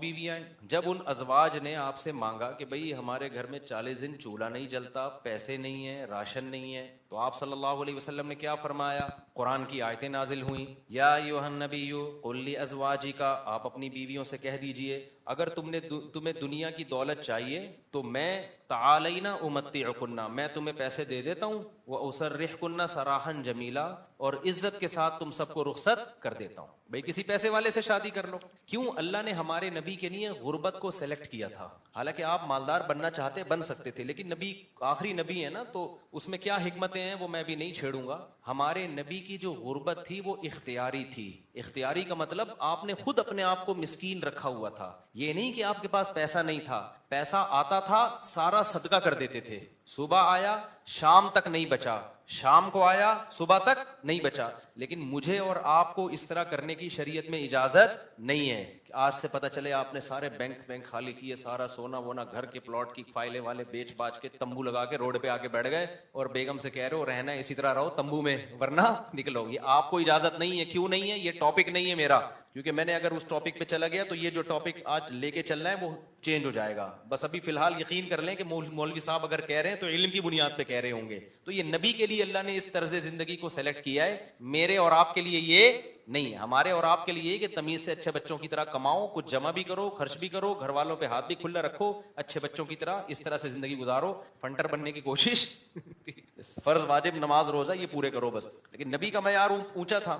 بیویاں جب ان ازواج نے آپ سے مانگا کہ بھئی ہمارے گھر میں 40 دن چولہا نہیں جلتا، پیسے نہیں ہیں، راشن نہیں ہے، تو آپ صلی اللہ علیہ وسلم نے کیا فرمایا؟ قرآن کی آیتیں نازل ہوئیں، یا ایھا النبی قل لازواجک، آپ اپنی بیویوں سے کہہ دیجئے اگر تمہیں دنیا کی دولت چاہیے تو میں تعالین امتعکن، میں تمہیں پیسے دے دیتا ہوں، واسرحکن سراحا جمیلا، اور عزت کے ساتھ تم سب کو رخصت کر دیتا ہوں۔ بھئی کسی پیسے والے سے شادی کر لو۔ کیوں اللہ نے ہمارے نبی کے لیے غربت کو سلیکٹ کیا تھا؟ حالانکہ آپ مالدار بننا چاہتے بن سکتے تھے، لیکن نبی آخری نبی ہے نا، تو اس میں کیا حکمتیں ہیں وہ میں بھی نہیں چھیڑوں گا۔ ہمارے نبی کی جو غربت تھی وہ اختیاری تھی۔ اختیاری کا مطلب آپ نے خود اپنے آپ کو مسکین رکھا ہوا تھا، یہ نہیں کہ آپ کے پاس پیسہ نہیں تھا، پیسہ آتا تھا سارا صدقہ کر دیتے تھے۔ صبح آیا شام تک نہیں بچا، شام کو آیا صبح تک نہیں بچا، لیکن مجھے اور آپ کو اس طرح کرنے کی شریعت میں اجازت نہیں ہے۔ آج سے پتہ چلے آپ نے سارے بینک خالی کیے، سارا سونا وونا گھر کے پلاٹ کی فائلیں والے بیچ باچ کے تمبو لگا کے روڈ پہ آ کے بیٹھ گئے اور بیگم سے کہہ رہے ہو رہنا ہے اسی طرح رہو تمبو میں ورنہ نکلو۔ یہ آپ کو اجازت نہیں ہے۔ کیوں نہیں ہے؟ یہ ٹاپک نہیں ہے میرا، کیونکہ میں نے اگر اس ٹاپک پہ چلا گیا تو یہ جو ٹاپک آج لے کے چلنا ہے وہ چینج ہو جائے گا۔ بس ابھی فی الحال یقین کر لیں کہ مولوی صاحب اگر کہہ رہے ہیں تو علم کی بنیاد پہ کہہ رہے ہوں گے۔ تو یہ نبی کے لیے اللہ نے اس طرز زندگی کو سلیکٹ کیا ہے، میرے اور آپ کے لیے یہ نہیں ہے۔ ہمارے اور آپ کے لیے یہ کہ تمیز سے اچھے بچوں کی طرح کماؤ، کچھ جمع بھی کرو، خرچ بھی کرو، گھر والوں پہ ہاتھ بھی کھلا رکھو، اچھے بچوں کی طرح اس طرح سے زندگی گزارو، فنٹر بننے کی کوشش فرض واجب نماز روزہ یہ پورے کرو بس۔ لیکن نبی کا معیار اونچا تھا،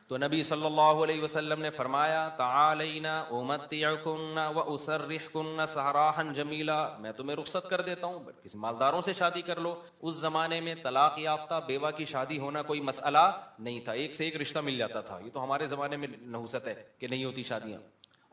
تو نبی صلی اللہ علیہ وسلم نے فرمایا تعالینا امتعکن واسرحکن سراحا جمیلا، میں تمہیں رخصت کر دیتا ہوں، کسی مالداروں سے شادی کر لو۔ اس زمانے میں طلاق یافتہ بیوہ کی شادی ہونا کوئی مسئلہ نہیں تھا، ایک سے ایک رشتہ مل جاتا تھا۔ یہ تو ہمارے زمانے میں نحوست ہے کہ نہیں ہوتی شادیاں۔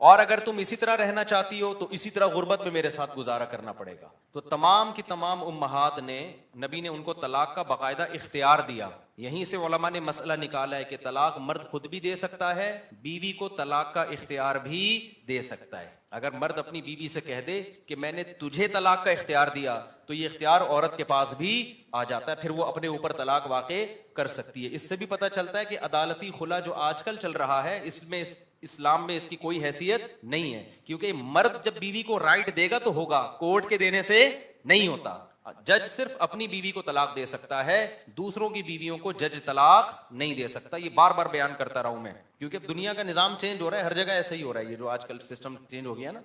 اور اگر تم اسی طرح رہنا چاہتی ہو تو اسی طرح غربت میں میرے ساتھ گزارا کرنا پڑے گا۔ تو تمام کی تمام امہات نے، نبی نے ان کو طلاق کا باقاعدہ اختیار دیا۔ یہیں سے علماء نے مسئلہ نکالا ہے کہ طلاق مرد خود بھی دے سکتا ہے، بیوی کو طلاق کا اختیار بھی دے سکتا ہے۔ اگر مرد اپنی بیوی سے کہہ دے کہ میں نے تجھے طلاق کا اختیار دیا تو یہ اختیار عورت کے پاس بھی آ جاتا ہے، پھر وہ اپنے اوپر طلاق واقع کر سکتی ہے۔ اس سے بھی پتہ چلتا ہے کہ عدالتی خلا جو آج کل چل رہا ہے اس میں اسلام میں اس کی کوئی حیثیت نہیں ہے، کیونکہ مرد جب بیوی کو رائٹ دے گا تو ہوگا، کورٹ کے دینے سے نہیں ہوتا۔ جج صرف اپنی بیوی کو طلاق دے سکتا ہے، دوسروں کی بیویوں کو جج طلاق نہیں دے سکتا۔ یہ بار بار بیان کرتا رہا ہوں میں، کیونکہ دنیا کا نظام چینج ہو رہا ہے، ہر جگہ ایسا ہی ہو رہا ہے، یہ جو آج کل سسٹم چینج ہو گیا نا۔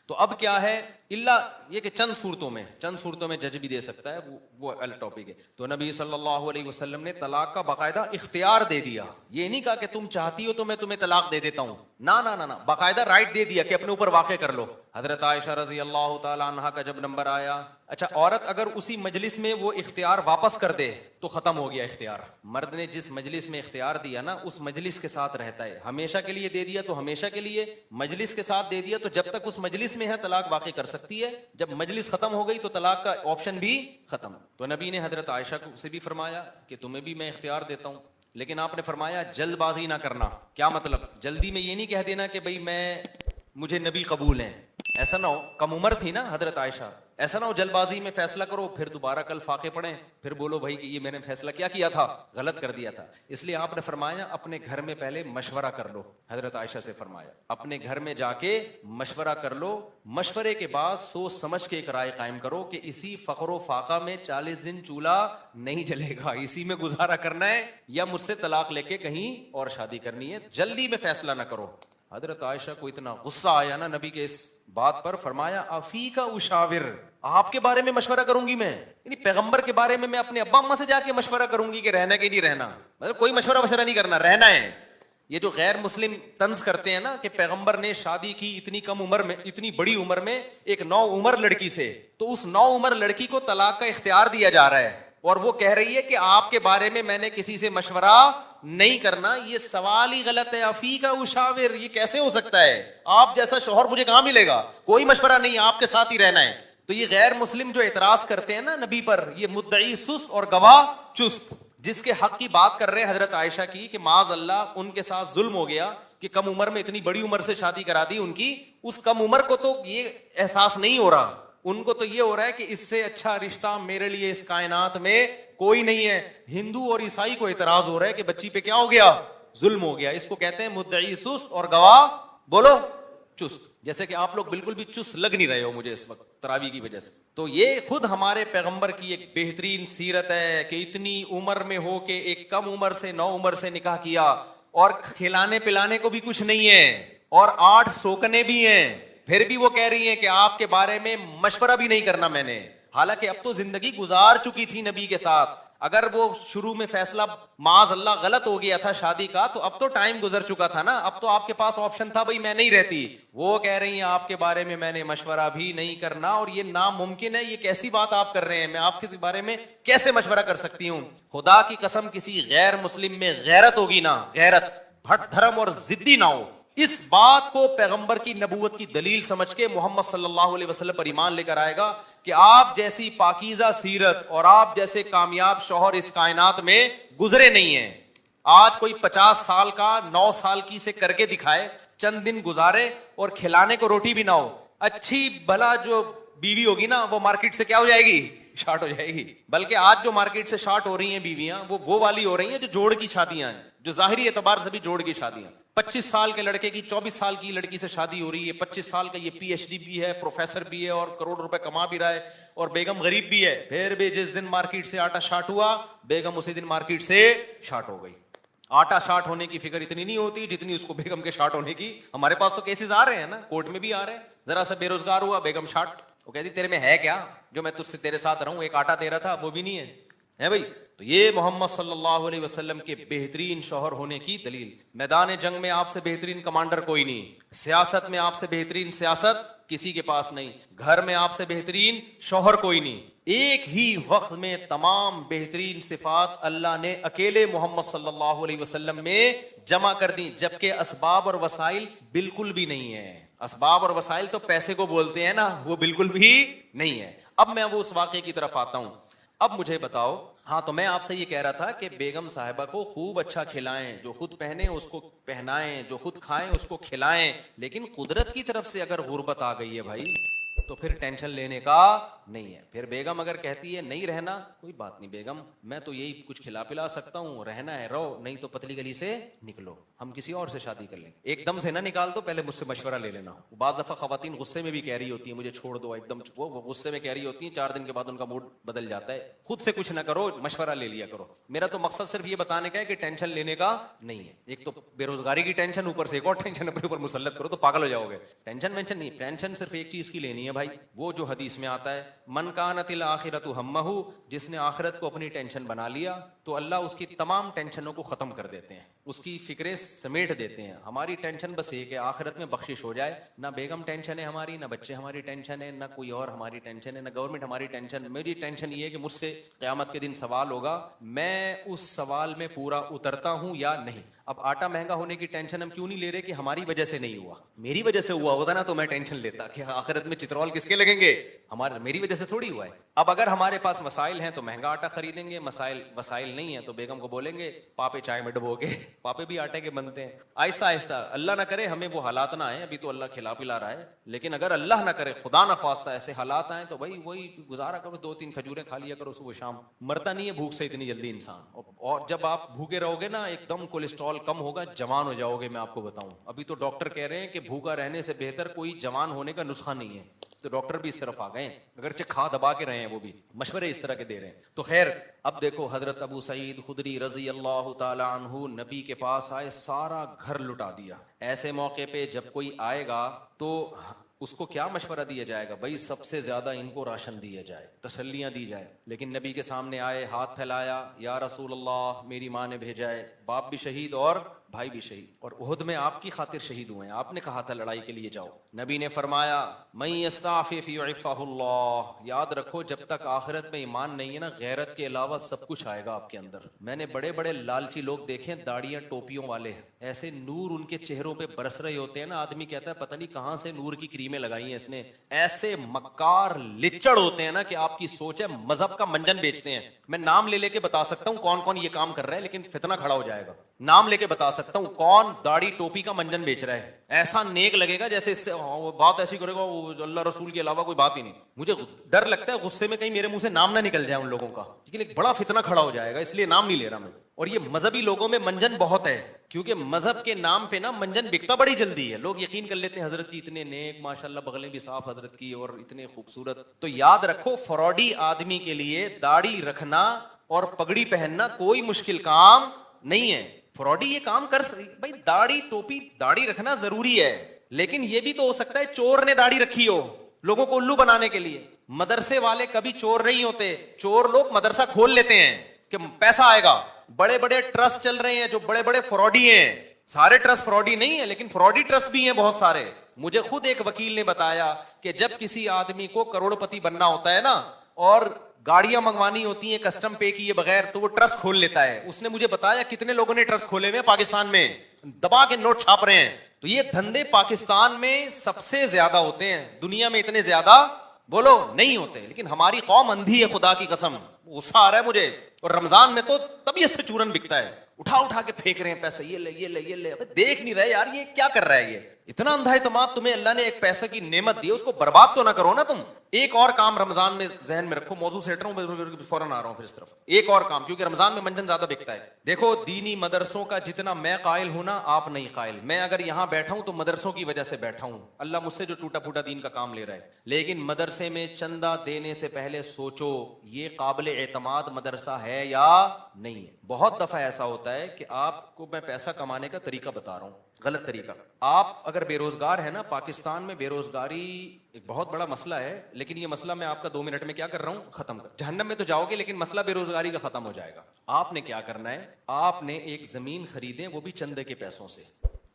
تو اب کیا ہے، اللہ یہ کہ چند صورتوں میں جج بھی دے سکتا ہے، وہ الگ ٹاپک ہے۔ تو نبی صلی اللہ علیہ وسلم نے طلاق کا باقاعدہ اختیار دے دیا، یہ نہیں کہا کہ تم چاہتی ہو تو میں تمہیں طلاق دے دیتا ہوں، نہ، باقاعدہ رائٹ دے دیا کہ اپنے اوپر واقع کر لو۔ حضرت عائشہ رضی اللہ تعالی عنہا کا جب نمبر آیا، اچھا عورت اگر اسی مجلس میں وہ اختیار واپس کر دے تو ختم ہو گیا اختیار۔ مرد نے جس مجلس میں اختیار دیا نا اس مجلس کے ساتھ رہتا ہے، ہمیشہ کے لیے دے دیا تو ہمیشہ کے لیے، مجلس کے ساتھ دے دیا تو جب تک اس مجلس میں ہے طلاق واقع کر سکتی ہے، جب مجلس ختم ہو گئی تو طلاق کا آپشن بھی ختم۔ تو نبی نے حضرت عائشہ کو سے بھی فرمایا کہ تمہیں بھی میں اختیار دیتا ہوں، لیکن آپ نے فرمایا جلد بازی نہ کرنا۔ کیا مطلب؟ جلدی میں یہ نہیں کہہ دینا کہ بھئی مجھے نبی قبول ہیں، ایسا نہ ہو، کم عمر تھی نا حضرت عائشہ، ایسا نہ ہو جلد بازی میں فیصلہ کرو پھر دوبارہ کل فاقے پڑیں، پھر بولو بھائی کہ یہ میں نے فیصلہ کیا تھا، غلط کر دیا تھا۔ اس لیے آپ نے فرمایا اپنے گھر میں پہلے مشورہ کر لو، حضرت عائشہ سے فرمایا اپنے گھر میں جا کے مشورہ کر لو، مشورے کے بعد سوچ سمجھ کے ایک رائے قائم کرو کہ اسی فقر و فاقہ میں 40 دن چولہا نہیں جلے گا، اسی میں گزارا کرنا ہے یا مجھ سے طلاق لے کے کہیں اور شادی کرنی ہے، جلدی میں فیصلہ نہ کرو۔ حضرت عائشہ کو اتنا غصہ آیا نا نبی کے اس بات پر، فرمایا افیکا اشاور، آپ کے بارے میں مشورہ کروں گی میں، یعنی پیغمبر کے بارے میں اپنے ابا اماں سے جا کے مشورہ کروں گی کہ رہنا کہ نہیں رہنا، مطلب کوئی مشورہ نہیں کرنا، رہنا ہے۔ یہ جو غیر مسلم طنز کرتے ہیں نا کہ پیغمبر نے شادی کی اتنی کم عمر میں، اتنی بڑی عمر میں ایک نو عمر لڑکی سے، تو اس نو عمر لڑکی کو طلاق کا اختیار دیا جا رہا ہے اور وہ کہہ رہی ہے کہ آپ کے بارے میں نے کسی سے مشورہ نہیں کرنا۔ یہ سوال ہی غلط ہے، افیکا اشاور، یہ کیسے ہو سکتا ہے؟ آپ جیسا شوہر مجھے کہاں ملے گا، کوئی مشورہ نہیں، آپ کے ساتھ ہی رہنا ہے۔ تو یہ غیر مسلم جو اعتراض کرتے ہیں نا نبی پر، یہ مدعی سست اور گواہ چست، جس کے حق کی بات کر رہے ہیں حضرت عائشہ کی کہ معاذ اللہ ان کے ساتھ ظلم ہو گیا کہ کم عمر میں اتنی بڑی عمر سے شادی کرا دی ان کی، اس کم عمر کو تو یہ احساس نہیں ہو رہا، ان کو تو یہ ہو رہا ہے کہ اس سے اچھا رشتہ میرے لیے اس کائنات میں کوئی نہیں ہے۔ ہندو اور عیسائی کو اعتراض ہو رہا ہے کہ بچی پہ کیا ہو گیا، ظلم ہو گیا، اس کو کہتے ہیں مدعی سست اور گواہ بولو چست, جیسے کہ آپ لوگ بالکل بھی چست لگ نہیں رہے ہو مجھے اس وقت تراویح کی وجہ سے. تو یہ خود ہمارے پیغمبر کی ایک بہترین سیرت ہے کہ اتنی عمر میں ہو کے ایک کم عمر سے 9 عمر سے نکاح کیا, اور کھلانے پلانے کو بھی کچھ نہیں ہے, اور 8 سوکنے بھی ہیں, پھر بھی وہ کہہ رہی ہیں کہ آپ کے بارے میں مشورہ بھی نہیں کرنا میں نے. حالانکہ اب تو زندگی گزار چکی تھی نبی کے ساتھ. اگر وہ شروع میں فیصلہ معاذ اللہ غلط ہو گیا تھا شادی کا, تو اب تو ٹائم گزر چکا تھا نا, اب تو آپ کے پاس آپشن تھا بھائی میں نہیں رہتی. وہ کہہ رہی ہیں آپ کے بارے میں نے مشورہ بھی نہیں کرنا, اور یہ ناممکن ہے. یہ کیسی بات آپ کر رہے ہیں, میں آپ کے بارے میں کیسے مشورہ کر سکتی ہوں؟ خدا کی قسم کسی غیر مسلم میں غیرت ہوگی نا, غیرت, بھٹ دھرم اور ضدی نہ ہو, اس بات کو پیغمبر کی نبوت کی دلیل سمجھ کے محمد صلی اللہ علیہ وسلم پر ایمان لے کر آئے گا کہ آپ جیسی پاکیزہ سیرت اور آپ جیسے کامیاب شوہر اس کائنات میں گزرے نہیں ہیں. آج کوئی 50 سال کا 9 سال کی سے کر کے دکھائے, چند دن گزارے اور کھلانے کو روٹی بھی نہ ہو, اچھی بھلا جو بیوی ہوگی نا وہ مارکیٹ سے کیا ہو جائے گی, شارٹ ہو جائے گی. بلکہ آج جو مارکیٹ سے شارٹ ہو رہی ہیں بیویاں, وہ والی ہو رہی ہیں جو جوڑ کی شادیاں ہیں, جو ظاہری اعتبار سے بھی جوڑ کی شادیاں. 25 سال کے لڑکے کی 24 سال کی لڑکی سے شادی ہو رہی ہے, 25 سال کا یہ پی ایچ ڈی بھی ہے, پروفیسر بھی ہے, اور کروڑ روپے کما بھی رہا ہے, اور بیگم غریب بھی ہے. پھر بھی جس دن مارکیٹ سے آٹا شارٹ ہوا, بیگم اسی دن مارکیٹ سے شارٹ ہو گئی. آٹا شارٹ ہونے کی فکر اتنی نہیں ہوتی جتنی اس کو بیگم کے شارٹ ہونے کی. ہمارے پاس تو کیسز آ رہے ہیں نا, کورٹ میں بھی آ رہے ہیں. ذرا سا بے روزگار ہوا, بیگم شارٹ. وہ کہتی تیرے میں ہے کیا جو میں تجھ سے تیرے ساتھ رہوں, ایک آٹا تیرا تھا وہ بھی نہیں ہے بھائی. تو یہ محمد صلی اللہ علیہ وسلم کے بہترین شوہر ہونے کی دلیل. میدان جنگ میں آپ سے بہترین کمانڈر کوئی نہیں, سیاست میں آپ سے بہترین سیاست کسی کے پاس نہیں, گھر میں آپ سے بہترین شوہر کوئی نہیں. ایک ہی وقت میں تمام بہترین صفات اللہ نے اکیلے محمد صلی اللہ علیہ وسلم میں جمع کر دی, جبکہ اسباب اور وسائل بالکل بھی نہیں ہے. اسباب اور وسائل تو پیسے کو بولتے ہیں نا, وہ بالکل بھی نہیں ہے. اب میں وہ اس واقعے کی طرف آتا ہوں. اب مجھے بتاؤ, ہاں تو میں آپ سے یہ کہہ رہا تھا کہ بیگم صاحبہ کو خوب اچھا کھلائیں, جو خود پہنے اس کو پہنائیں, جو خود کھائیں اس کو کھلائیں. لیکن قدرت کی طرف سے اگر غربت آ گئی ہے بھائی, تو پھر ٹینشن لینے کا نہیں ہے. پھر بیگم اگر کہتی ہے نہیں رہنا, کوئی بات نہیں بیگم, میں تو یہی کچھ کھلا پلا سکتا ہوں, رہنا ہے رہو, نہیں تو پتلی گلی سے نکلو, ہم کسی اور سے شادی کر لیں. ایک دم سے نہ نکال دو, پہلے مجھ سے مشورہ لے لینا. بعض دفعہ خواتین غصے میں بھی کہہ رہی ہوتی ہیں مجھے چھوڑ دو, ایک دم وہ غصے میں کہہ رہی ہوتی ہیں, 4 دن کے بعد ان کا موڈ بدل جاتا ہے. خود سے کچھ نہ کرو, مشورہ لے لیا کرو. میرا تو مقصد صرف یہ بتانے کا ہے کہ ٹینشن لینے کا نہیں ہے. ایک تو بے روزگاری کی ٹینشن, اوپر سے ایک اور ٹینشن اپنے اوپر مسلط کرو تو پاگل ہو جاؤ گے. ٹینشن وینشن نہیں, ٹینشن صرف ایک چیز کی لینی ہے بھائی, وہ جو حدیث میں آتا ہے, من کانت الآخرۃ ہمہ, جس نے آخرت کو اپنی ٹینشن بنا لیا تو اللہ اس کی تمام ٹینشنوں کو ختم کر دیتے ہیں, اس کی فکریں سمیٹ دیتے ہیں. ہماری ٹینشن بس یہ کہ آخرت میں بخشش ہو جائے. نہ بیگم ٹینشن ہے ہماری, نہ بچے ہماری ٹینشن ہے, نہ کوئی اور ہماری ٹینشن ہے, نہ گورنمنٹ ہماری ٹینشن. میری ٹینشن یہ ہے کہ مجھ سے قیامت کے دن سوال ہوگا, میں اس سوال میں پورا اترتا ہوں یا نہیں. اب آٹا مہنگا ہونے کی ٹینشن ہم کیوں نہیں لے رہے کہ ہماری وجہ سے نہیں ہوا, میری وجہ سے ہوا ہوتا نا تو میں ٹینشن لیتا کہ آخرت میں چترول کس کے لگیں گے, ہمارے میری وجہ سے تھوڑی ہوا ہے. اب اگر ہمارے پاس مسائل ہیں تو مہنگا آٹا خریدیں گے, وسائل نہیں ہے تو بیگم کو بولیں گے پاپے چائے میں ڈبو کے, پاپے بھی آٹے کے بنتے ہیں. آہستہ آہستہ, اللہ نہ کرے ہمیں وہ حالات نہ آئے, ابھی تو اللہ کھلا پلا رہا ہے, لیکن اگر اللہ نہ کرے خدا نہ خواستہ ایسے حالات آئیں تو بھائی وہی گزارا کرو, 2-3 کھجوریں کھا لیا کرو صبح شام. مرتا نہیں ہے بھوک سے اتنی جلدی انسان, اور جب آپ بھوکے رہو گے نا ایک دم کولیسٹرول کم ہوگا, جوان ہو جاؤ گے. میں آپ کو بتاؤں, ابھی تو ڈاکٹر کہہ رہے ہیں کہ بھوکا رہنے سے بہتر کوئی جوان ہونے کا نسخہ نہیں ہے, تو ڈاکٹر بھی اس طرف آ گئے ہیں, اگرچہ کھا دبا کے رہے ہیں, وہ بھی مشورے اس طرح کے دے رہے ہیں. تو خیر, اب دیکھو حضرت ابو سعید خدری رضی اللہ تعالی عنہ نبی کے پاس آئے, سارا گھر لٹا دیا. ایسے موقع پہ جب کوئی آئے گا تو اس کو کیا مشورہ دیا جائے گا, بھائی سب سے زیادہ ان کو راشن دیا جائے, تسلیاں دی جائے. لیکن نبی کے سامنے آئے, ہاتھ پھیلایا, یا رسول اللہ میری ماں نے بھیجا ہے, باپ بھی شہید اور بھائی بھی شہید, اور احد میں آپ کی خاطر شہید ہوئے ہیں, آپ نے کہا تھا لڑائی کے لیے جاؤ. نبی نے فرمایا من یستعفف یعفہ اللہ, یاد رکھو جب تک آخرت میں ایمان نہیں ہے نا, غیرت کے علاوہ سب کچھ آئے گا آپ کے اندر. میں نے بڑے بڑے لالچی لوگ دیکھیں, داڑیاں ٹوپیوں والے, ایسے نور ان کے چہروں پہ برس رہے ہوتے ہیں نا, آدمی کہتا ہے پتہ نہیں کہاں سے نور کی کریمیں لگائی ہیں اس نے. ایسے مکار لچڑ ہوتے ہیں نا کہ آپ کی سوچ ہے مذہب کا منجن بیچتے ہیں. میں نام لے کے بتا سکتا ہوں کون کون یہ کام کر رہا ہے, لیکن فتنہ کھڑا ہو جائے گا. نام لے کے بتا سکتا ہوں کون داڑھی ٹوپی کا منجن بیچ رہا ہے. ایسا نیک لگے گا جیسے اس سے بات ایسی کرے گا وہ اللہ رسول کے علاوہ کوئی بات ہی نہیں. مجھے ڈر لگتا ہے غصے میں کہیں میرے منہ سے نام نہ نکل جائے ان لوگوں کا, لیکن ایک بڑا فتنہ کھڑا ہو جائے گا, اس لیے نام نہیں لے رہا میں. اور یہ مذہبی لوگوں میں منجن بہت ہے, کیونکہ مذہب کے نام پہ نا منجن بکتا بڑی جلدی ہے. لوگ یقین کر لیتے ہیں حضرت جی اتنے نیک, ماشاءاللہ بغلیں بھی صاف حضرت کی اور اتنے خوبصورت. تو یاد رکھو فراڈی آدمی کے لیے داڑھی رکھنا اور پگڑی پہننا کوئی مشکل کام نہیں ہے. فراڈی یہ کام کر بھائی داڑھی ٹوپی داڑھی رکھنا ضروری ہے, لیکن یہ بھی تو ہو سکتا ہے چور نے داڑھی رکھی ہو لوگوں کو الو بنانے کے لیے. مدرسے والے کبھی چور نہیں ہوتے, چور لوگ مدرسہ کھول لیتے ہیں کہ پیسہ آئے گا. بڑے بڑے ٹرسٹ چل رہے ہیں جو بڑے بڑے فراڈی ہیں, سارے ٹرسٹ فراڈی نہیں ہیں لیکن فراڈی ٹرسٹ بھی ہیں بہت سارے. مجھے خود ایک وکیل نے بتایا کہ جب کسی آدمی کو کروڑ پتی بننا ہوتا ہے نا اور گاڑیاں منگوانی ہوتی ہیں کسٹم پے کیے بغیر, تو وہ ٹرسٹ کھول لیتا ہے. اس نے مجھے بتایا کتنے لوگوں نے ٹرسٹ کھولے ہوئے پاکستان میں, دبا کے نوٹ چھاپ رہے ہیں. تو یہ دھندے پاکستان میں سب سے زیادہ ہوتے ہیں, دنیا میں اتنے زیادہ بولو نہیں ہوتے. لیکن ہماری قوم اندھی ہے, خدا کی قسم غصہ آ رہا ہے مجھے. اور رمضان میں تو طبیعت سے چورن بکتا ہے, اٹھا اٹھا کے پھینک رہے ہیں پیسے, یہ لے یہ لے یہ لے. دیکھ نہیں رہے یار یہ کیا کر رہا ہے, یہ اتنا اندھا اعتماد. تمہیں اللہ نے ایک پیسے کی نعمت دی, اس کو برباد تو نہ کرو نا تم. ایک اور کام رمضان میں ذہن میں رکھو, موضوع سیٹ رہا ہوں فوراً آ رہا ہوں پھر اس طرف. ایک اور کام, کیونکہ رمضان میں منجن زیادہ بکتا ہے. دیکھو دینی مدرسوں کا جتنا میں قائل ہوں نا آپ نہیں قائل. میں اگر یہاں بیٹھا ہوں تو مدرسوں کی وجہ سے بیٹھا ہوں, اللہ مجھ سے جو ٹوٹا پھوٹا دین کا کام لے رہا ہے. لیکن مدرسے میں چندہ دینے سے پہلے سوچو یہ قابل اعتماد مدرسہ ہے یا نہیں ہے. بہت دفعہ ایسا ہوتا ہے کہ آپ کو میں پیسہ کمانے کا طریقہ بتا رہا ہوں, غلط طریقہ. آپ اگر بے روزگار ہے نا, پاکستان میں بے روزگاری ایک بہت بڑا مسئلہ ہے, لیکن یہ مسئلہ میں آپ کا 2 منٹ میں کیا کر رہا ہوں ختم کر. جہنم میں تو جاؤ گے لیکن مسئلہ بے روزگاری کا ختم ہو جائے گا. آپ نے کیا کرنا ہے, آپ نے ایک زمین خریدیں, وہ بھی چندے کے پیسوں سے,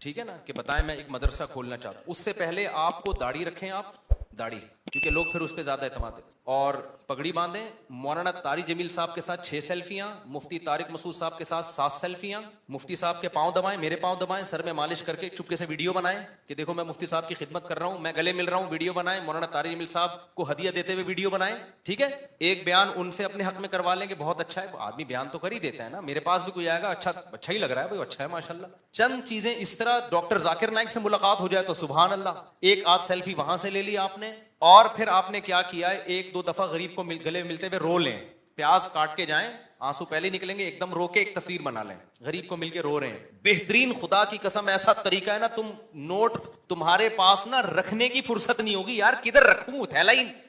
ٹھیک ہے نا, کہ بتائیں میں ایک مدرسہ کھولنا چاہتا ہوں. اس سے پہلے آپ کو داڑھی رکھیں, آپ داڑھی, کیونکہ لوگ پھر اس پہ زیادہ اعتماد ہے, اور پگڑی باندھیں. مولانا طارق جمیل صاحب کے ساتھ 6 سیلفیاں, مفتی طارق مسعود صاحب کے ساتھ 7 سیلفیاں. مفتی صاحب کے پاؤں دبائیں, میرے پاؤں دبائیں, سر میں مالش کر کے چپکے سے ویڈیو بنائیں کہ دیکھو میں مفتی صاحب کی خدمت کر رہا ہوں, میں گلے مل رہا ہوں, ویڈیو بنائیں. مولانا طارق جمیل صاحب کو ہدیہ دیتے ہوئے ویڈیو بنائیں, ٹھیک ہے. ایک بیان ان سے اپنے حق میں کروا لیں کہ بہت اچھا ہے, آدمی بیان تو کر ہی دیتا ہے نا, میرے پاس بھی کوئی آئے گا اچھا ہی لگ رہا ہے بھائی, اچھا ہے ماشاءاللہ. چند چیزیں اس طرح, ڈاکٹر ذاکر نائک سے ملاقات ہو جائے تو سبحان اللہ, ایک آدھ سیلفی وہاں سے لے لی آپ نے. اور پھر آپ نے کیا کیا ہے, 1-2 دفعہ غریب کو گلے ملتے ہوئے رو لیں, پیاز کاٹ کے جائیں, آنسو پہلے ہی نکلیں گے, ایک دم رو کے ایک تصویر بنا لیں, غریب کو مل کے رو رہے ہیں. بہترین, خدا کی قسم ایسا طریقہ ہے نا, تم نوٹ تمہارے پاس نا رکھنے کی فرصت نہیں ہوگی یار, کدھر رکھوں,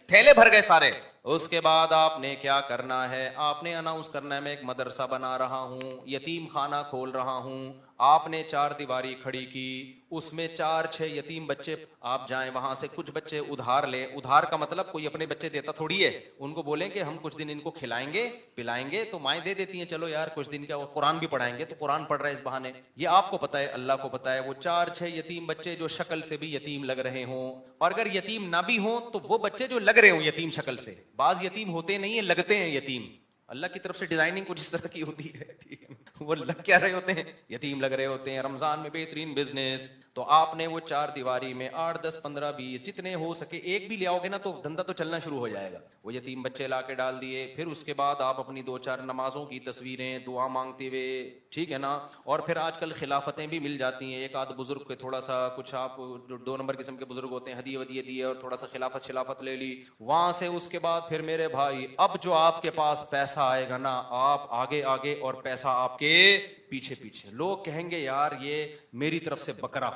تھیلے بھر گئے سارے. اس کے بعد آپ نے کیا کرنا ہے, آپ نے اناؤنس کرنا ہے میں ایک مدرسہ بنا رہا ہوں, یتیم خانہ کھول رہا ہوں. آپ نے 4 دیواری کھڑی کی, اس میں 4-6 یتیم بچے, آپ جائیں وہاں سے کچھ بچے ادھار لیں. ادھار کا مطلب کوئی اپنے بچے دیتا تھوڑی ہے, ان کو بولیں کہ ہم کچھ دن ان کو کھلائیں گے پلائیں گے, تو مائیں دے دیتی ہیں چلو یار کچھ دن, کیا وہ قرآن بھی پڑھائیں گے, تو قرآن پڑھ رہے اس بہانے. یہ آپ کو پتا ہے, اللہ کو پتا ہے. وہ 4-6 یتیم بچے جو شکل سے بھی یتیم لگ رہے ہوں, اور اگر یتیم نہ بھی ہوں تو وہ بچے جو لگ رہے ہوں یتیم شکل سے, بعض یتیم ہوتے نہیں ہیں, لگتے ہیں یتیم. اللہ کی طرف سے ڈیزائننگ کچھ اس طرح کی ہوتی ہے, ٹھیک ہے, وہ لگ کیا رہے ہوتے ہیں, یتیم لگ رہے ہوتے ہیں. رمضان میں بہترین بزنس. تو آپ نے وہ 4 دیواری میں 8, 10, 15, 20 جتنے ہو سکے, ایک بھی لے آؤ گے نا تو دھندا تو چلنا شروع ہو جائے گا. وہ یتیم بچے لا کے ڈال دیے. پھر اس کے بعد آپ اپنی 2-4 نمازوں کی تصویریں دعا مانگتے ہوئے, ٹھیک ہے نا. اور پھر آج کل خلافتیں بھی مل جاتی ہیں, ایک آدھ بزرگ کے تھوڑا سا کچھ, آپ جو 2 نمبر قسم کے بزرگ ہوتے ہیں, ہدیے ودیے دیے اور تھوڑا سا خلافت لے لی وہاں سے. اس کے بعد پھر میرے بھائی, اب جو آپ کے پاس پیسہ آئے گا نا, آپ آگے آگے اور پیسہ آپ کے پیچھے پیچھے. لوگ کہیں گے یار یہ میری طرف سے بکرا,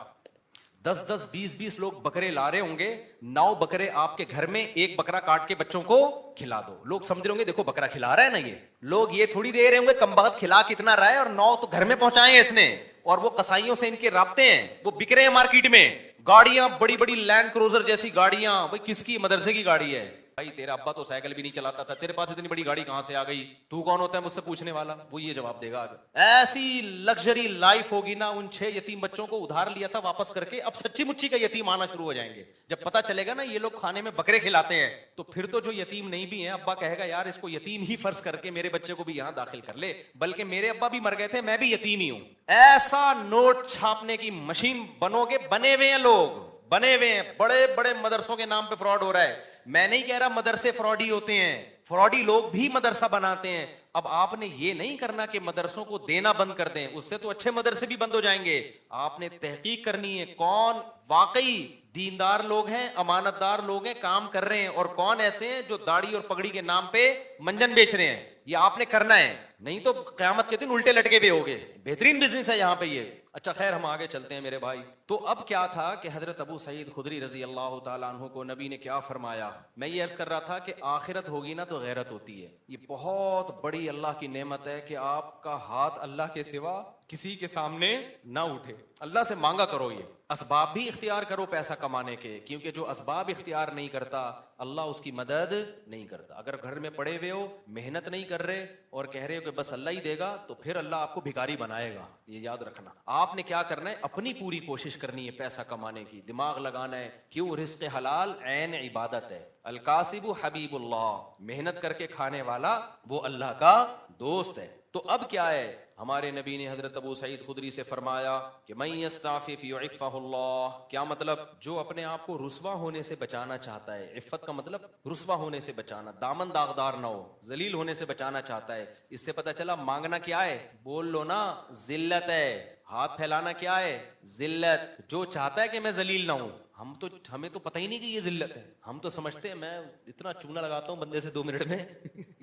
10-10, 20-20 لوگ بکرے لا رہے ہوں گے, 9 بکرے آپ کے گھر میں, ایک بکرا کاٹ کے بچوں کو کھلا دو. لوگ سمجھ رہے ہوں گے دیکھو بکرا کھلا رہا ہے نا, یہ لوگ یہ تھوڑی دے رہے ہوں گے کم بخت کھلا کتنا رہا ہے, اور 9 تو گھر میں پہنچائے اس نے. اور وہ قصائیوں سے ان کے رابطے ہیں, وہ بک رہے ہیں مارکیٹ میں. گاڑیاں بڑی بڑی لینڈ کروزر جیسی گاڑیاں, بھائی کس کی, مدرسے کی گاڑی ہے. بھائی تیرا ابا تو سائیکل بھی نہیں چلاتا تھا, تیرے پاس اتنی بڑی گاڑی کہاں سے آ گئی, تو کون ہوتا ہے مجھ سے پوچھنے والا. وہ یہ جواب دے گا آگے. ایسی لگژری لائف ہوگی نا. ان 6 یتیم بچوں کو ادھار لیا تھا واپس کر کے, اب سچی مچی کا یتیم آنا شروع ہو جائیں گے. جب پتا چلے گا نا یہ لوگ کھانے میں بکرے کھلاتے ہیں, تو پھر تو جو یتیم نہیں بھی ہیں, ابا کہے گا یار اس کو یتیم ہی فرض کر کے میرے بچے کو بھی یہاں داخل کر لے, بلکہ میرے ابا بھی مر گئے تھے, میں بھی یتیم ہی ہوں. ایسا نوٹ چھاپنے کی مشین بنو گے, بنے ہوئے ہیں لوگ, بنے ہوئے ہیں. بڑے بڑے مدرسوں کے نام پہ فراڈ ہو رہا ہے. میں نہیں کہہ رہا مدرسے فراڈی ہوتے ہیں, فراڈی لوگ بھی مدرسہ بناتے ہیں. اب آپ نے یہ نہیں کرنا کہ مدرسوں کو دینا بند کر دیں، اس سے تو اچھے مدرسے بھی بند ہو جائیں گے. آپ نے تحقیق کرنی ہے کون واقعی دیندار لوگ ہیں، امانت دار لوگ ہیں، کام کر رہے ہیں، اور کون ایسے ہیں جو داڑھی اور پگڑی کے نام پہ منجن بیچ رہے ہیں. یہ آپ نے کرنا ہے، نہیں تو قیامت کے دن الٹے لٹکے پہ ہوگے. بہترین بزنس ہے یہاں پہ یہ. اچھا خیر، ہم آگے چلتے ہیں میرے بھائی. تو اب کیا تھا کہ حضرت ابو سعید خدری رضی اللہ تعالیٰ عنہ کو نبی نے کیا فرمایا. میں یہ عرض کر رہا تھا کہ آخرت ہوگی نا تو غیرت ہوتی ہے. یہ بہت بڑی اللہ کی نعمت ہے کہ آپ کا ہاتھ اللہ کے سوا کسی کے سامنے نہ اٹھے. اللہ سے مانگا کرو، یہ اسباب بھی اختیار کرو پیسہ کمانے کے، کیونکہ جو اسباب اختیار نہیں کرتا اللہ اس کی مدد نہیں کرتا. اگر گھر میں پڑے ہوئے ہو، محنت نہیں کر رہے اور کہہ رہے ہو کہ بس اللہ ہی دے گا، تو پھر اللہ آپ کو بھکاری بنائے گا. یہ یاد رکھنا. آپ نے کیا کرنا ہے، اپنی پوری کوشش کرنی ہے پیسہ کمانے کی، دماغ لگانا ہے. کیوں؟ رزق حلال عین عبادت ہے. الکاسب حبیب اللہ، محنت کر کے کھانے والا وہ اللہ کا دوست ہے. تو اب کیا ہے، ہمارے نبی نے حضرت ابو سعید خدری سے فرمایا کہ من یستعفف یعفہ اللہ. کیا مطلب؟ جو اپنے آپ کو رسوا ہونے سے بچانا چاہتا ہے. عفت کا مطلب رسوا ہونے سے بچانا، دامن داغدار نہ ہو، ذلیل ہونے سے بچانا چاہتا ہے. اس سے پتہ چلا مانگنا کیا ہے، بول لو نا ذلت ہے. ہاتھ پھیلانا کیا ہے، ذلت. جو چاہتا ہے کہ میں ذلیل نہ ہوں، ہمیں تو پتہ ہی نہیں کہ یہ ذلت ہے. ہم تو سمجھتے ہیں میں اتنا چونا لگاتا ہوں بندے سے 2 منٹ میں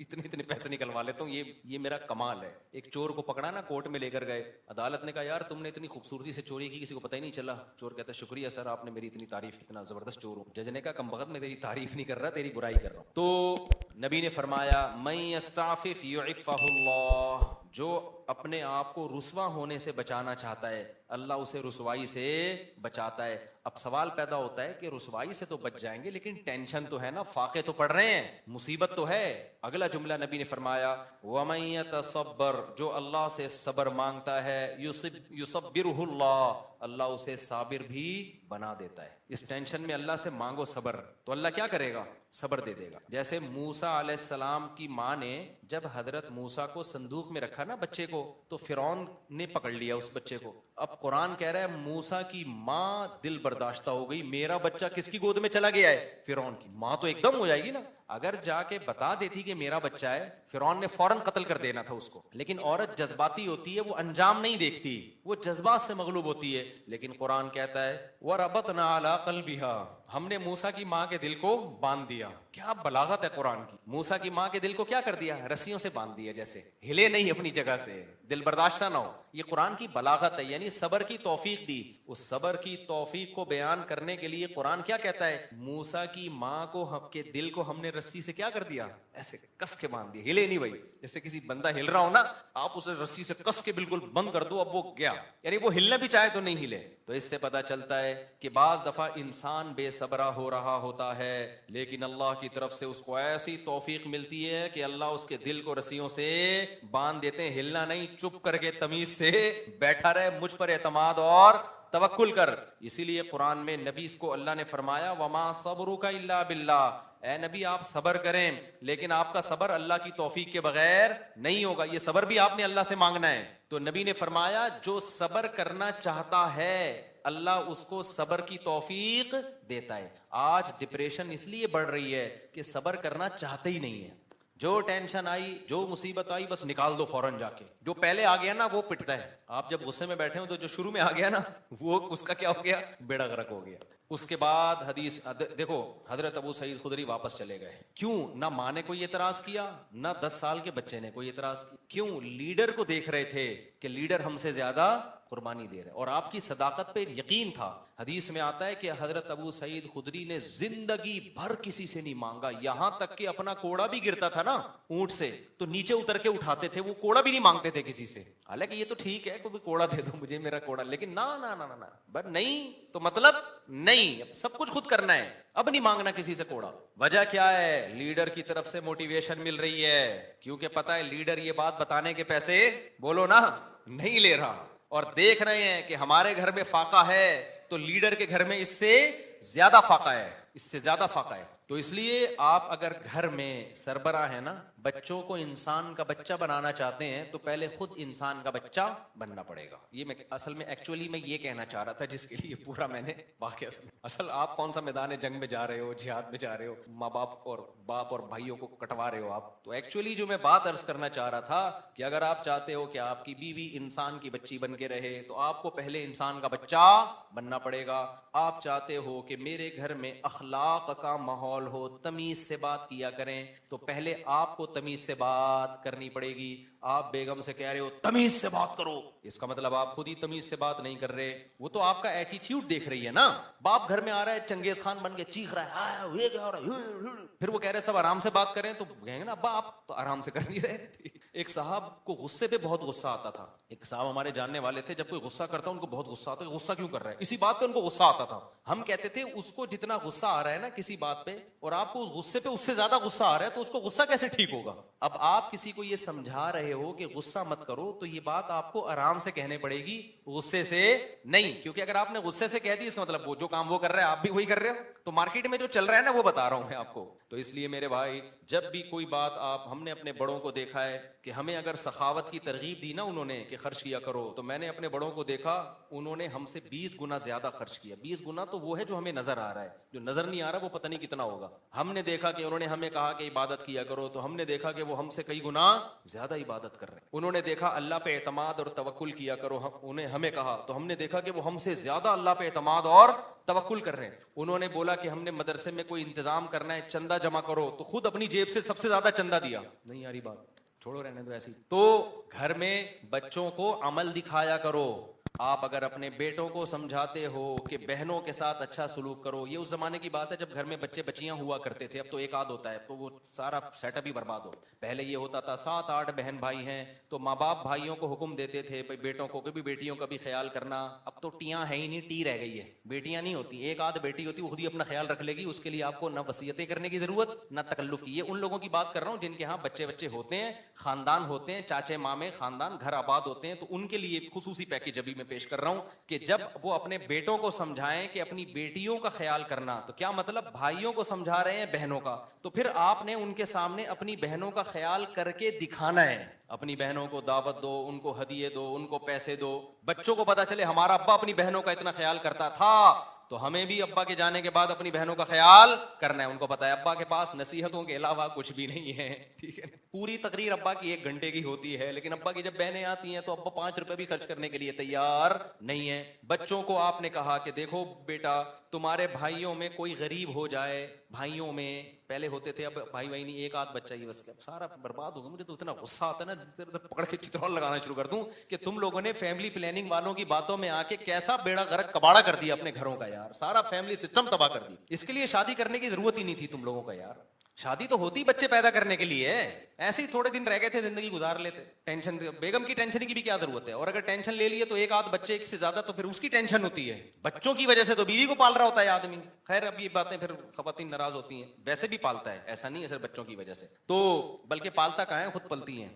اتنے پیسے نکلوا لیتا ہوں، یہ میرا کمال ہے. ایک چور کو پکڑا نا، کورٹ میں لے کر گئے، عدالت نے کہا یار تم نے اتنی خوبصورتی سے چوری کی، کسی کو پتہ ہی نہیں چلا. چور کہتا ہے شکریہ سر، آپ نے میری اتنی تعریف، اتنا زبردست چور ہوں. جج نے کہا کم بخت میں تیری تعریف نہیں کر رہا، تیری برائی کر رہا ہوں. تو نبی نے فرمایا من یستعفف یعفہ اللہ. جو اپنے آپ کو رسوا ہونے سے بچانا چاہتا ہے اللہ اسے رسوائی سے بچاتا ہے. اب سوال پیدا ہوتا ہے کہ رسوائی سے تو بچ جائیں گے، لیکن ٹینشن تو ہے نا، فاقے تو پڑ رہے ہیں، مصیبت تو ہے. اگلا جملہ نبی نے فرمایا وَمَن يَتَصَبَّرْ. جو اللہ سے صبر مانگتا ہے يُصَبِّرُهُ اللہ، اللہ اسے صابر بھی بنا دیتا ہے. اس ٹینشن میں اللہ سے مانگو صبر، تو اللہ کیا کرے گا، صبر دے دے گا. جیسے موسیٰ علیہ السلام کی ماں نے جب حضرت موسیٰ کو صندوق میں رکھا نا بچے کو، تو فرعون نے پکڑ لیا اس بچے کو. اب قرآن کہہ رہا ہے موسیٰ کی ماں دل برداشتہ ہو گئی، میرا بچہ کس کی گود میں چلا گیا ہے، فرعون کی. ماں تو ایک دم ہو جائے گی نا. اگر جا کے بتا دیتی کہ میرا بچہ ہے، فرعون نے فوراً قتل کر دینا تھا اس کو. لیکن عورت جذباتی ہوتی ہے، وہ انجام نہیں دیکھتی، وہ جذبات سے مغلوب ہوتی ہے. لیکن قرآن کہتا ہے وَرَبَطْنَا عَلَىٰ قَلْبِهَا، ہم نے موسیٰ کی ماں کے دل کو باندھ دیا. کیا بلاغت ہے قرآن کی. موسیٰ کی ماں کے دل کو کیا کر دیا، رسیوں سے باندھ دیا، جیسے ہلے نہیں اپنی جگہ سے، دل برداشتہ نہ ہو. یہ قرآن کی بلاغت ہے، یعنی صبر کی توفیق دی. اس صبر کی توفیق کو بیان کرنے کے لیے قرآن کیا کہتا ہے، موسیٰ کی ماں کو کے دل کو ہم نے رسی سے کیا کر دیا، ایسے کس کے باندھ دیا، ہلے نہیں بھائی. جیسے کسی بندہ ہل رہا ہو نا، آپ اسے رسی سے کس کے بالکل بند کر دو، اب وہ گیا، یعنی وہ ہلنا بھی چاہے تو نہیں ہلے. تو اس سے پتا چلتا ہے کہ بعض دفعہ انسان بے صبرا ہو رہا ہوتا ہے، لیکن اللہ کی طرف سے اس کو ایسی توفیق ملتی ہے کہ اللہ اس کے دل کو رسیوں سے باندھ دیتے ہیں. ہلنا نہیں، چپ کر کے تمیز سے بیٹھا رہے، مجھ پر اعتماد اور توکل کر. اسی لیے قرآن میں نبی کو اللہ نے فرمایا وما صبرک الا باللہ، اے نبی آپ صبر کریں، لیکن آپ کا صبر اللہ کی توفیق کے بغیر نہیں ہوگا. یہ صبر بھی آپ نے اللہ سے مانگنا ہے. تو نبی نے فرمایا جو صبر کرنا چاہتا ہے اللہ اس کو صبر کی توفیق دیتا ہے. آج ڈپریشن اس لیے بڑھ رہی ہے کہ صبر کرنا چاہتے ہی نہیں ہے. جو ٹینشن آئی، جو مصیبت آئی، بس نکال دو فوراً جا کے. جو پہلے آ گیا نا وہ پٹتا ہے. آپ جب غصے میں بیٹھے ہو تو جو شروع میں آ گیا نا وہ اس کا کیا ہو گیا، بیڑا غرق ہو گیا. اس کے بعد حدیث دیکھو، حضرت ابو سعید خدری واپس چلے گئے. کیوں؟ نہ ماں نے کوئی اعتراض کیا، نہ 10 سال کے بچے نے کوئی اعتراض کیا. کیوں؟ لیڈر کو دیکھ رہے تھے کہ لیڈر ہم سے زیادہ قربانی دے رہے، اور آپ کی صداقت پہ یقین تھا. حدیث میں آتا ہے کہ حضرت ابو سعید خدری نے زندگی بھر کسی سے نہیں مانگا، یہاں تک کہ اپنا کوڑا بھی گرتا تھا نا اونٹ سے تو نیچے اتر کے اٹھاتے تھے، وہ کوڑا بھی نہیں مانگتے تھے کسی سے. حالانکہ یہ تو ٹھیک ہے کوئی کوڑا دے دو مجھے، میرا کوڑا، لیکن نہ بس نہیں تو مطلب نہیں، سب کچھ خود کرنا ہے، اب نہیں مانگنا کسی سے کوڑا. وجہ کیا ہے؟ لیڈر کی طرف سے موٹیویشن مل رہی ہے، کیونکہ پتا ہے لیڈر یہ بات بتانے کے پیسے بولو نا نہیں لے رہا، اور دیکھ رہے ہیں کہ ہمارے گھر میں فاقہ ہے تو لیڈر کے گھر میں اس سے زیادہ فاقہ ہے، اس سے زیادہ فاقہ ہے. تو اس لیے آپ اگر گھر میں سربراہ ہے نا، بچوں کو انسان کا بچہ بنانا چاہتے ہیں تو پہلے خود انسان کا بچہ بننا پڑے گا. یہ میں اصل میں ایکچولی میں یہ کہنا چاہ رہا تھا, جس کے لیے پورا میں نے واقعہ اصل آپ کون سا میدان جنگ میں جا رہے ہو, جہاد میں جا رہے ہو, ماں باپ اور بھائیوں کو کٹوا رہے ہو آپ. تو ایکچولی جو میں بات عرض کرنا چاہ رہا تھا کہ اگر آپ چاہتے ہو کہ آپ کی بیوی انسان کی بچی بن کے رہے تو آپ کو پہلے انسان کا بچہ بننا پڑے گا. آپ چاہتے ہو کہ میرے گھر میں اخلاق کا ماحول ہو, تمیز سے بات کیا کریں, تو پہلے آپ کو تمیز سے بات کرنی پڑے گی. آپ بیگم سے کہہ رہے ہو تمیز سے بات کرو, اس کا مطلب آپ خود ہی تمیز سے بات نہیں کر رہے. وہ تو آپ کا ایٹیٹیوڈ دیکھ رہی ہے نا. باپ گھر میں آ رہا ہے چنگیز خان بن کے چیخ رہا ہے, پھر وہ کہہ رہے سب آرام سے بات کریں, تو کہیں گے نا ابا آپ تو آرام سے کر نہیں رہے. ایک صاحب کو غصے پہ بہت غصہ آتا تھا. ایک صاحب ہمارے جاننے والے تھے, جب کوئی غصہ کرتا ان کو بہت غصہ آتا, غصہ کیوں کر رہا ہے, اسی بات پہ ان کو غصہ آتا تھا. ہم کہتے تھے اس کو جتنا غصہ آ رہا ہے نا کسی بات پہ, اور آپ کو اس غصے پہ اس سے زیادہ غصہ آ رہا ہے, تو اس کو غصہ کیسے ٹھیک ہوگا. اب آپ کسی کو یہ سمجھا رہے ہو کہ غصہ مت کرو, تو یہ بات آپ کو آرام سے کہنے پڑے گی, غصے سے نہیں. کیونکہ اگر آپ نے غصے سے کہہ دی, اس کا مطلب وہ جو کام وہ کر رہا ہے آپ بھی وہی کر رہے ہو. تو مارکیٹ میں جو چل رہا ہے نا وہ بتا رہا ہوں میں آپ کو. تو اس لیے میرے بھائی, جب بھی کوئی بات ہم نے اپنے بڑوں کو دیکھا ہے کہ ہمیں اگر سخاوت کی ترغیب دی نا انہوں نے کہ خرچ کیا کرو, تو میں نے اپنے بڑوں کو دیکھا انہوں نے ہم سے 20 گنا زیادہ خرچ کیا. 20 گنا تو وہ ہے جو ہمیں نظر آ رہا ہے, جو نظر نہیں آ رہا وہ پتہ نہیں کتنا ہوگا. ہم نے دیکھا کہ انہوں نے ہمیں کہا کہ عبادت کیا کرو, تو ہم نے دیکھا کہ وہ ہم سے کئی گنا زیادہ عبادت کر رہے ہیں. انہوں نے دیکھا اللہ پہ اعتماد اور توکل کیا کرو, انہیں ہمیں کہا, تو ہم نے دیکھا کہ وہ ہم سے زیادہ اللہ پہ اعتماد اور توکل کر رہے ہیں. انہوں نے بولا کہ ہم نے مدرسے میں کوئی انتظام کرنا ہے, چندہ جمع کرو, تو خود اپنی جیب سے سب سے زیادہ چندہ دیا. نہیں یاری بات, چھوڑو رہنے دو ایسی. تو گھر میں بچوں کو عمل دکھایا کرو. آپ اگر اپنے بیٹوں کو سمجھاتے ہو کہ بہنوں کے ساتھ اچھا سلوک کرو, یہ اس زمانے کی بات ہے جب گھر میں بچے بچیاں ہوا کرتے تھے. اب تو ایک آدھ ہوتا ہے, تو وہ سارا سیٹ اپ ہی برباد ہو. پہلے یہ ہوتا تھا 7-8 بہن بھائی ہیں, تو ماں باپ بھائیوں کو حکم دیتے تھے بیٹوں کو بھی بیٹیوں کا بھی خیال کرنا. اب تو ٹیاں ہے ہی نہیں, ٹی رہ گئی ہے, بیٹیاں نہیں ہوتی. ایک آدھ بیٹی ہوتی, وہ خود ہی اپنا خیال رکھ لے گی, اس کے لیے آپ کو نہ وصیتیں کرنے کی ضرورت نہ تکلف کی. یہ ان لوگوں کی بات کر رہا ہوں جن کے ہاں بچے ہوتے ہیں, خاندان ہوتے ہیں, چاچے مامے خاندان گھر آباد ہوتے ہیں. تو ان کے لیے خصوصی پیکیج ابھی میں پیش کر رہا ہوں کہ جب وہ اپنے بیٹوں کو سمجھائیں کہ اپنی بیٹیوں کا خیال کرنا, تو کیا مطلب بھائیوں کو سمجھا رہے ہیں بہنوں کا, تو پھر آپ نے ان کے سامنے اپنی بہنوں کا خیال کر کے دکھانا ہے. اپنی بہنوں کو دعوت دو, ان کو ہدیے دو, ان کو پیسے دو. بچوں کو پتا چلے ہمارا ابا اپنی بہنوں کا اتنا خیال کرتا تھا, تو ہمیں بھی ابا کے جانے کے بعد اپنی بہنوں کا خیال کرنا ہے. ان کو پتا ہے ابا کے پاس نصیحتوں کے علاوہ کچھ بھی نہیں ہے, ٹھیک ہے. پوری تقریر ابا کی 1 گھنٹے کی ہوتی ہے, لیکن ابا کی جب بہنیں آتی ہیں تو ابا 5 روپے بھی خرچ کرنے کے لیے تیار نہیں ہے. بچوں کو آپ نے کہا کہ دیکھو بیٹا, تمہارے بھائیوں میں کوئی غریب ہو جائے, بھائیوں میں پہلے ہوتے تھے, اب بھائی نہیں, ایک آدھ بچہ ہی بس, سارا برباد ہوگا. مجھے تو اتنا غصہ آتا ہے نا, پکڑ کے چترول لگانا شروع کر دوں کہ تم لوگوں نے فیملی پلاننگ والوں کی باتوں میں آ کے کیسا بیڑا غرق کباڑا کر دیا اپنے گھروں کا یار. سارا فیملی سسٹم تباہ کر دی. اس کے لیے شادی کرنے کی ضرورت ہی نہیں تھی تم لوگوں کا یار. شادی تو ہوتی بچے پیدا کرنے کے لیے, ایسے ہی تھوڑے دن رہ گئے تھے زندگی گزار لیتے. ٹینشن, بیگم کی ٹینشن کی بھی کیا ضرورت ہے, اور اگر ٹینشن لے لیے تو ایک آدھ بچے ایک سے زیادہ, تو پھر اس کی ٹینشن ہوتی ہے. بچوں کی وجہ سے تو بیوی کو پال رہا ہوتا ہے آدمی. خیر اب یہ باتیں پھر خواتین ناراض ہوتی ہیں, ویسے بھی پالتا ہے, ایسا نہیں ہے صرف بچوں کی وجہ سے, تو بلکہ پالتا کہاں ہے, خود پلتی ہیں.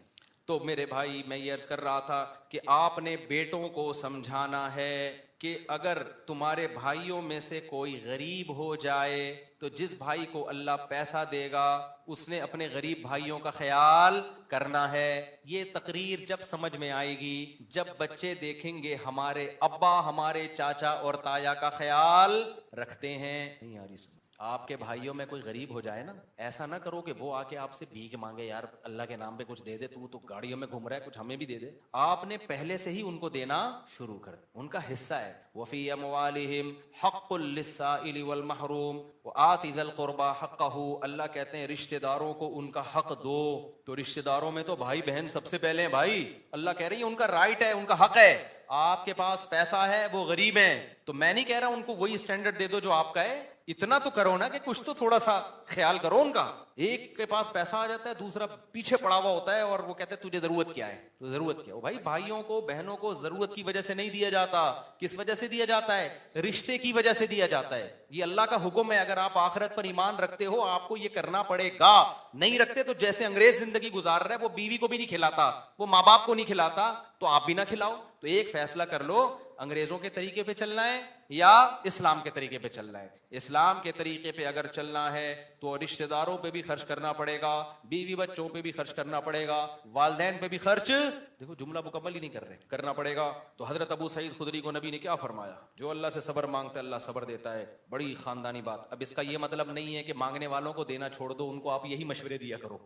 تو میرے بھائی میں یہ عرض کر رہا تھا کہ آپ نے بیٹوں کو سمجھانا ہے کہ اگر تمہارے بھائیوں میں سے کوئی غریب ہو جائے تو جس بھائی کو اللہ پیسہ دے گا اس نے اپنے غریب بھائیوں کا خیال کرنا ہے. یہ تقریر جب سمجھ میں آئے گی جب بچے دیکھیں گے ہمارے ابا ہمارے چاچا اور تایا کا خیال رکھتے ہیں. نہیں یار, آپ کے بھائیوں میں کوئی غریب ہو جائے نا, ایسا نہ کرو کہ وہ آ کے آپ سے بھیک مانگے, یار اللہ کے نام پہ کچھ دے دے, تو گاڑیوں میں گھوم رہا ہے, کچھ ہمیں بھی دے دے. آپ نے پہلے سے ہی ان کو دینا شروع کر دیا, ان کا حصہ ہے. وفی اموالہم حق للسائل والمحروم وآت ذی القربى حقہ. اللہ کہتے ہیں رشتہ داروں کو ان کا حق دو. تو رشتہ داروں میں تو بھائی بہن سب سے پہلے ہیں بھائی. اللہ کہہ رہی ہے ان کا رائٹ ہے, ان کا حق ہے. آپ کے پاس پیسہ ہے, وہ غریب ہیں, تو میں نہیں کہہ رہا ان کو وہی اسٹینڈرڈ دے دو جو آپ کا ہے. اتنا تو کرو نا کہ کچھ تو تھوڑا سا خیال کرو ان کا. ایک کے پاس پیسہ آ جاتا ہے, دوسرا پیچھے پڑا ہوا ہوتا ہے, اور وہ کہتے ہیں تجھے ضرورت کیا ہے, تو ضرورت کیا. بھائی بھائیوں کو بہنوں کو ضرورت کی وجہ سے نہیں دیا جاتا. کس وجہ سے دیا جاتا ہے؟ رشتے کی وجہ سے دیا جاتا ہے. یہ اللہ کا حکم ہے. اگر آپ آخرت پر ایمان رکھتے ہو آپ کو یہ کرنا پڑے گا. نہیں رکھتے تو جیسے انگریز زندگی گزار رہا ہے, وہ بیوی کو بھی نہیں کھلاتا, وہ ماں باپ کو نہیں کھلاتا, تو آپ بھی نہ کھلاؤ. تو ایک فیصلہ کر لو, انگریزوں کے طریقے پہ چلنا ہے یا اسلام کے طریقے پہ چلنا ہے. اسلام کے طریقے پہ اگر چلنا ہے تو رشتہ داروں پہ بھی خرچ کرنا پڑے گا, بیوی بچوں پہ بھی خرچ کرنا پڑے گا, والدین پہ بھی خرچ, دیکھو جملہ مکمل ہی نہیں کر رہے, کرنا پڑے گا. تو حضرت ابو سعید خدری کو نبی نے کیا فرمایا؟ جو اللہ سے صبر مانگتا ہے اللہ صبر دیتا ہے. بڑی خاندانی بات. اب اس کا یہ مطلب نہیں ہے کہ مانگنے والوں کو دینا چھوڑ دو, ان کو آپ یہی مشورے دیا کرو.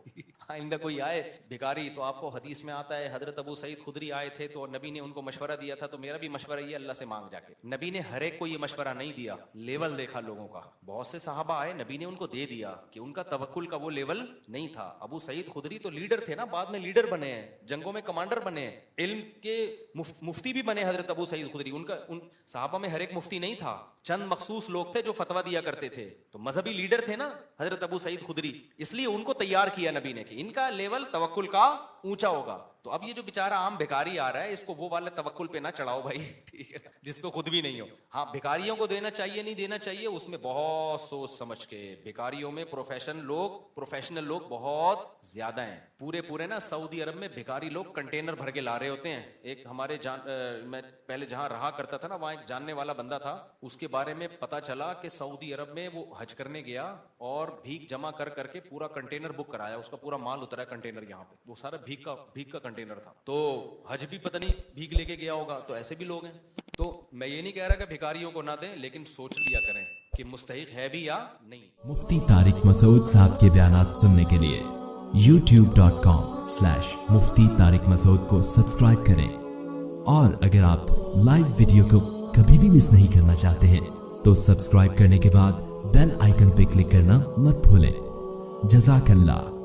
آئندہ کوئی آئے بھکاری تو آپ کو حدیث میں آتا ہے حضرت ابو سعید خدری آئے تھے تو نبی نے ان کو مشورہ دیا تھا, تو میرا بھی مشورہ یہ اللہ سے مانگ جا کے. نبی نے ہر ایک کو یہ مشورہ نہیں دیا, لیول دیکھا لوگوں کا. بہت سے صحابہ آئے, نبی نے ان کو دے دیا کہ ان کا توکل کا وہ لیول نہیں تھا. ابو سعید خدری تو لیڈر تھے نا, بعد میں لیڈر بنے ہیں, جنگوں میں کمانڈر بنے ہیں, علم کے مفتی بھی بنے حضرت ابو سعید خدری. ان صحابہ میں ہر ایک مفتی نہیں تھا, چند مخصوص لوگ تھے جو فتویٰ دیا کرتے تھے. تو مذہبی لیڈر تھے نا حضرت ابو سعید خدری, اس لیے ان کو تیار کیا نبی نے کہ ان کا لیول توکل کا اونچا ہوگا. تو اب یہ جو بیچارہ عام بھکاری آ رہا ہے اس کو وہ والے توکل پہ نہ چڑھاؤ بھائی, ٹھیک ہے, جس کو خود بھی نہیں ہو. ہاں بھکاریوں کو دینا چاہیے نہیں دینا چاہیے, اس میں بہت سوچ سمجھ کے. بھکاریوں میں پروفیشنل لوگ بہت زیادہ ہیں. پورے نا سعودی عرب میں بھکاری لوگ کنٹینر بھر کے لا رہے ہوتے ہیں. ایک ہمارے میں پہلے جہاں رہا کرتا تھا نا, وہاں ایک جاننے والا بندہ تھا, اس کے بارے میں پتا چلا کہ سعودی عرب میں وہ حج کرنے گیا اور بھیک جمع کر کے پورا کنٹینر بک کرایا, اس کا پورا مال اترا کنٹینر یہاں پہ, وہ سارا بھیک کا کنٹینر تھا. تو حج بھی پتہ نہیں بھیک لے کے گیا ہوگا. تو ایسے بھی لوگ ہیں. تو میں یہ نہیں کہہ رہا کہ بھکاریوں کو نہ دیں, لیکن سوچ لیا کریں کہ مستحق ہے بھی یا نہیں. مفتی طارق مسعود صاحب کے بیانات سننے کے لیے youtube.com/مفتی طارق مسعود کو سبسکرائب کریں, اور اگر آپ لائیو ویڈیو کو کبھی بھی مس نہیں کرنا چاہتے ہیں تو سبسکرائب کرنے کے بعد بیل آئیکن پہ کلک کرنا مت بھولیں. جزاک اللہ.